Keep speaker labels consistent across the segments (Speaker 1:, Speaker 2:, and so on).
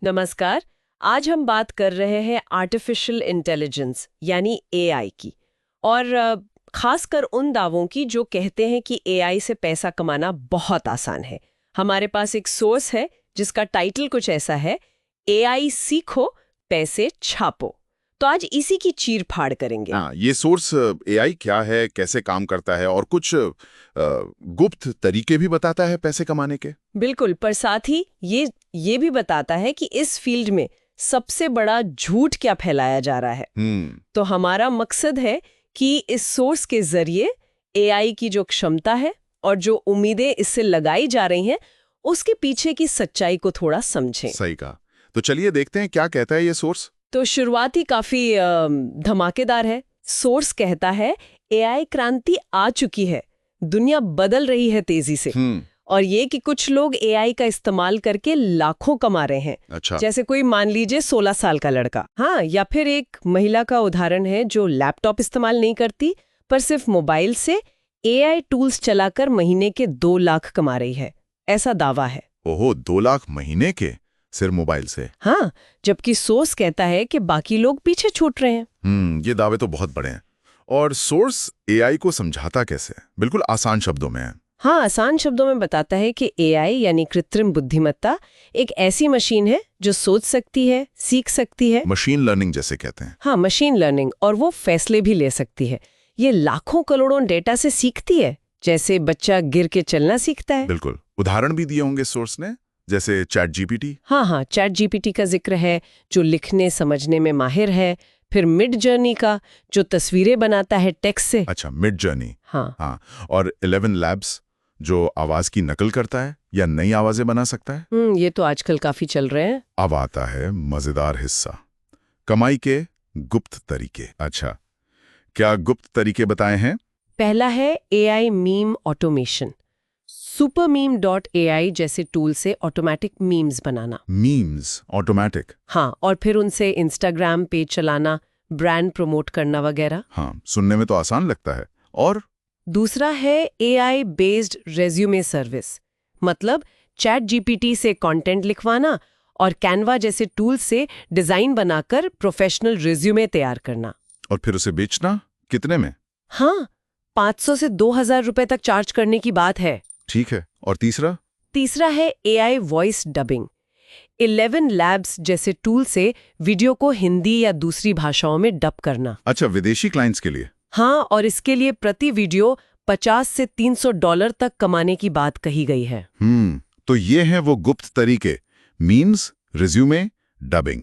Speaker 1: नमस्कार। आज हम बात कर रहे हैं आर्टिफिशियल इंटेलिजेंस यानी एआई की और खासकर उन दावों की जो कहते हैं कि एआई से पैसा कमाना बहुत आसान है। हमारे पास एक सोर्स है जिसका टाइटल कुछ ऐसा है, एआई सीखो पैसे छापो। तो आज इसी की चीर फाड़ करेंगे।
Speaker 2: हाँ, ये सोर्स एआई क्या है, कैसे काम करता है और कुछ गुप्त तरीके भी बताता है पैसे कमाने के।
Speaker 1: बिल्कुल, पर साथ ही ये भी बताता है कि इस फील्ड में सबसे बड़ा झूठ क्या फैलाया जा रहा है। तो हमारा मकसद है कि इस सोर्स के जरिए एआई की जो क्षमता है और जो उम्मीदें इससे लगाई जा रही हैं, उसके पीछे की सच्चाई को थोड़ा समझें।
Speaker 2: सही कहा। तो चलिए देखते हैं क्या कहता है ये सोर्स।
Speaker 1: तो शुरुआत ही काफी धमाकेदार है। सोर्स कहता है एआई क्रांति आ चुकी है, दुनिया बदल रही है तेजी से। और ये कि कुछ लोग एआई का इस्तेमाल करके लाखों कमा रहे हैं।
Speaker 2: अच्छा।
Speaker 1: जैसे कोई मान लीजिए 16 साल का लड़का, हाँ, या फिर एक महिला का उदाहरण है जो लैपटॉप इस्तेमाल नहीं करती पर सिर्फ मोबाइल से एआई टूल्स चलाकर महीने के 2 लाख कमा रही है, ऐसा दावा है।
Speaker 2: ओहो, 2 लाख महीने के सिर्फ मोबाइल से?
Speaker 1: हाँ, जबकि सोर्स कहता है कि बाकी लोग पीछे छूट रहे हैं।
Speaker 2: ये दावे तो बहुत बड़े हैं। और सोर्स एआई को समझाता कैसे? बिल्कुल आसान शब्दों में है।
Speaker 1: हाँ, आसान शब्दों में बताता है कि एआई यानी कृत्रिम बुद्धिमत्ता एक ऐसी मशीन है जो सोच सकती है, सीख सकती है।
Speaker 2: मशीन लर्निंग जैसे कहते हैं।
Speaker 1: हाँ, मशीन लर्निंग, और वो फैसले भी ले सकती है। ये लाखों करोड़ों डेटा से सीखती है, जैसे बच्चा गिर के चलना सीखता है।
Speaker 2: बिल्कुल। उदाहरण भी दिए होंगे सोर्स ने, जैसे चैट जीपीटी।
Speaker 1: हाँ, चैट जीपीटी का जिक्र है जो लिखने समझने में माहिर है। फिर मिड जर्नी का जो तस्वीरें बनाता है टेक्स्ट से।
Speaker 2: अच्छा, मिड जर्नी।
Speaker 1: हाँ।
Speaker 2: और 11 लैब्स जो आवाज की नकल करता है या नई आवाजें बना सकता है।
Speaker 1: ये तो आजकल काफी चल रहे हैं।
Speaker 2: अब आता है मजेदार हिस्सा, कमाई के गुप्त तरीके। अच्छा, क्या गुप्त तरीके बताए हैं?
Speaker 1: पहला है एआई मीम ऑटोमेशन। supermeme.ai जैसे टूल से ऑटोमेटिक मीम्स बनाना।
Speaker 2: Memes automatic?
Speaker 1: हाँ, और फिर उनसे इंस्टाग्राम पेज चलाना, ब्रांड प्रमोट करना वगैरह।
Speaker 2: हाँ, सुनने में तो आसान लगता है। और
Speaker 1: दूसरा है एआई बेस्ड रेज्यूमे सर्विस, मतलब चैट जीपीटी से कंटेंट लिखवाना और कैनवा जैसे टूल से डिजाइन बनाकर प्रोफेशनल रिज्यूमे तैयार करना।
Speaker 2: और फिर उसे बेचना? कितने में?
Speaker 1: हाँ, 500 से 2000 रुपए तक चार्ज करने की बात है।
Speaker 2: ठीक है। और
Speaker 1: तीसरा है एआई वॉइस डबिंग। 11 लैब्स जैसे टूल से वीडियो को हिंदी या दूसरी भाषाओं में डब करना।
Speaker 2: अच्छा, विदेशी क्लाइंट्स के लिए?
Speaker 1: हाँ, और इसके लिए प्रति वीडियो $50 से $300 तक कमाने की बात कही गई है।
Speaker 2: तो ये हैं वो गुप्त तरीके, मीम्स, रिज्यूमे, डबिंग।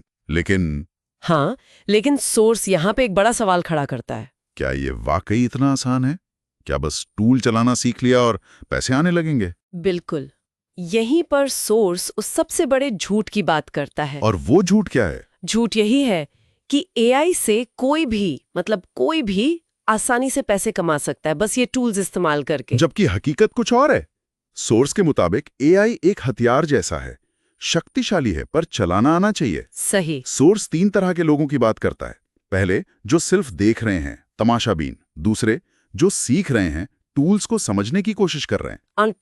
Speaker 1: लेकिन सोर्स यहाँ पे एक बड़ा सवाल खड़ा करता है।
Speaker 2: क्या ये वाकई इतना आसान है? क्या बस टूल चलाना सीख लिया और पैसे आने लगेंगे?
Speaker 1: बिल्कुल, यहीं पर सोर्स उस सबसे बड़े झूठ की बात करता है।
Speaker 2: और वो झूठ क्या है?
Speaker 1: झूठ यही है कि एआई से कोई भी आसानी से पैसे कमा सकता है, बस ये टूल्स इस्तेमाल करके।
Speaker 2: जबकि हकीकत कुछ और है। सोर्स के मुताबिक एआई एक हथियार जैसा है, शक्तिशाली है, पर चलाना आना चाहिए।
Speaker 1: सही।
Speaker 2: सोर्स 3 तरह के लोगों की बात करता है। पहले, जो सिर्फ देख रहे हैं, तमाशाबीन। दूसरे, जो सीख रहे हैं, टूल्स को समझने की कोशिश कर रहे हैं।
Speaker 1: और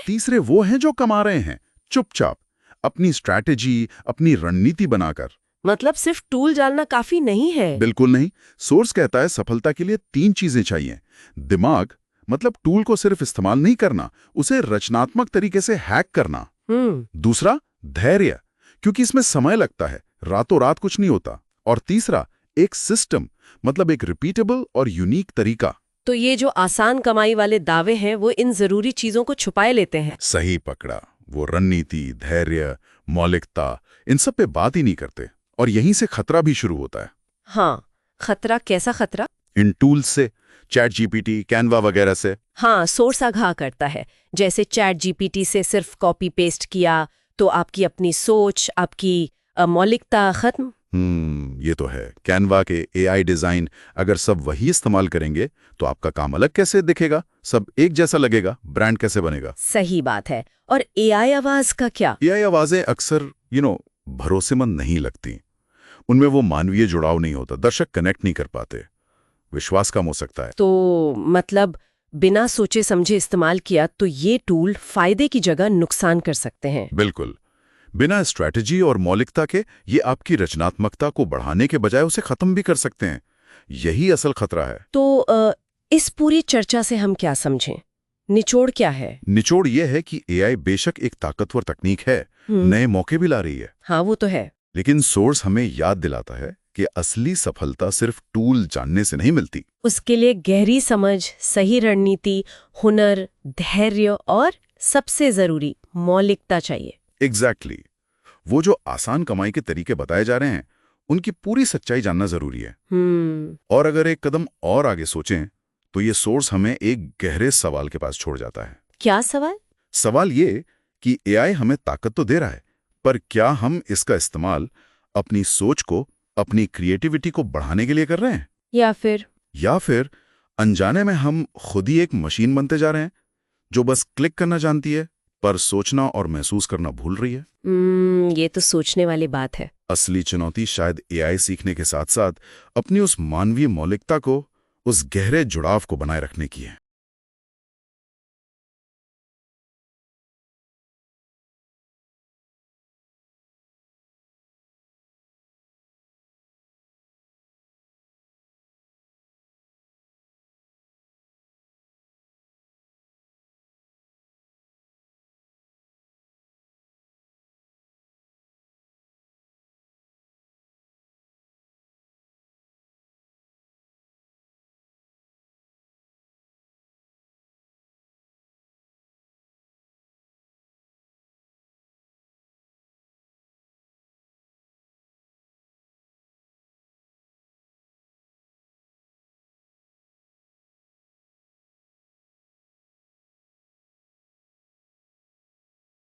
Speaker 1: तीसरे
Speaker 2: वो हैं जो कमा रहे हैं, चुपचाप, अपनी स्ट्रैटेजी, अपनी रणनीति बनाकर।
Speaker 1: मतलब सिर्फ टूल जानना काफी नहीं है।
Speaker 2: बिल्कुल नहीं। सोर्स कहता है सफलता के लिए 3 चीजें चाहिए। दिमाग, मतलब टूल को सिर्फ इस्तेमाल नहीं करना, उसे रचनात्मक तरीके से हैक करना। दूसरा, धैर्य, क्योंकि इसमें समय लगता है, रातों रात कुछ नहीं होता। और तीसरा, एक सिस्टम, मतलब एक रिपीटेबल और यूनिक तरीका।
Speaker 1: तो ये जो आसान कमाई वाले दावे हैं वो इन जरूरी चीजों को छुपाए लेते हैं।
Speaker 2: सही पकड़ा। वो रणनीति, धैर्य, मौलिकता, इन सब पे बात ही नहीं करते। और यहीं से खतरा भी शुरू होता है।
Speaker 1: हाँ, खतरा? कैसा खतरा?
Speaker 2: इन टूल्स से, चैट जीपीटी, कैनवा वगैरह से।
Speaker 1: हाँ, सोर्स आगाह करता है, जैसे चैट जीपीटी से सिर्फ कॉपी पेस्ट किया तो आपकी अपनी सोच, आपकी मौलिकता खत्म।
Speaker 2: ये तो है। कैनवा के एआई डिजाइन अगर सब वही इस्तेमाल करेंगे तो आपका काम अलग कैसे दिखेगा? सब एक जैसा लगेगा, ब्रांड कैसे बनेगा?
Speaker 1: सही बात है। और एआई आवाज का क्या?
Speaker 2: एआई आवाजें अक्सर भरोसेमंद नहीं लगती। उनमें वो मानवीय जुड़ाव नहीं होता, दर्शक कनेक्ट नहीं कर पाते, विश्वास कम हो सकता है।
Speaker 1: तो मतलब बिना सोचे समझे इस्तेमाल किया तो ये टूल फायदे की जगह नुकसान कर सकते हैं।
Speaker 2: बिल्कुल। बिना स्ट्रैटेजी और मौलिकता के ये आपकी रचनात्मकता को बढ़ाने के बजाय उसे खत्म भी कर सकते हैं। यही असल खतरा है।
Speaker 1: तो इस पूरी चर्चा से हम क्या समझें? निचोड़ क्या है?
Speaker 2: निचोड़ ये है कि एआई बेशक एक ताकतवर तकनीक है, नए मौके भी ला रही है।
Speaker 1: हाँ, वो तो है।
Speaker 2: लेकिन सोर्स हमें याद दिलाता है कि असली सफलता सिर्फ टूल जानने से नहीं मिलती।
Speaker 1: उसके लिए गहरी समझ, सही रणनीति, हुनर, धैर्य और सबसे जरूरी मौलिकता चाहिए।
Speaker 2: एग्जैक्टली। वो जो आसान कमाई के तरीके बताए जा रहे हैं, उनकी पूरी सच्चाई जानना जरूरी है। और अगर एक कदम और आगे सोचें, तो ये सोर्स हमें एक गहरे सवाल के पास छोड़ जाता है।
Speaker 1: क्या सवाल?
Speaker 2: सवाल ये कि एआई हमें ताकत तो दे रहा है, पर क्या हम इसका इस्तेमाल अपनी सोच को, अपनी क्रिएटिविटी को बढ़ाने के लिए कर रहे हैं? या फिर अनजाने में हम खुद ही एक मशीन बनते जा रहे हैं जो बस क्लिक करना जानती है, पर सोचना और महसूस करना भूल रही है?
Speaker 1: ये तो सोचने वाली बात है।
Speaker 2: असली चुनौती शायद एआई सीखने के साथ साथ अपनी उस मानवीय मौलिकता को, उस गहरे जुड़ाव को बनाए रखने की है।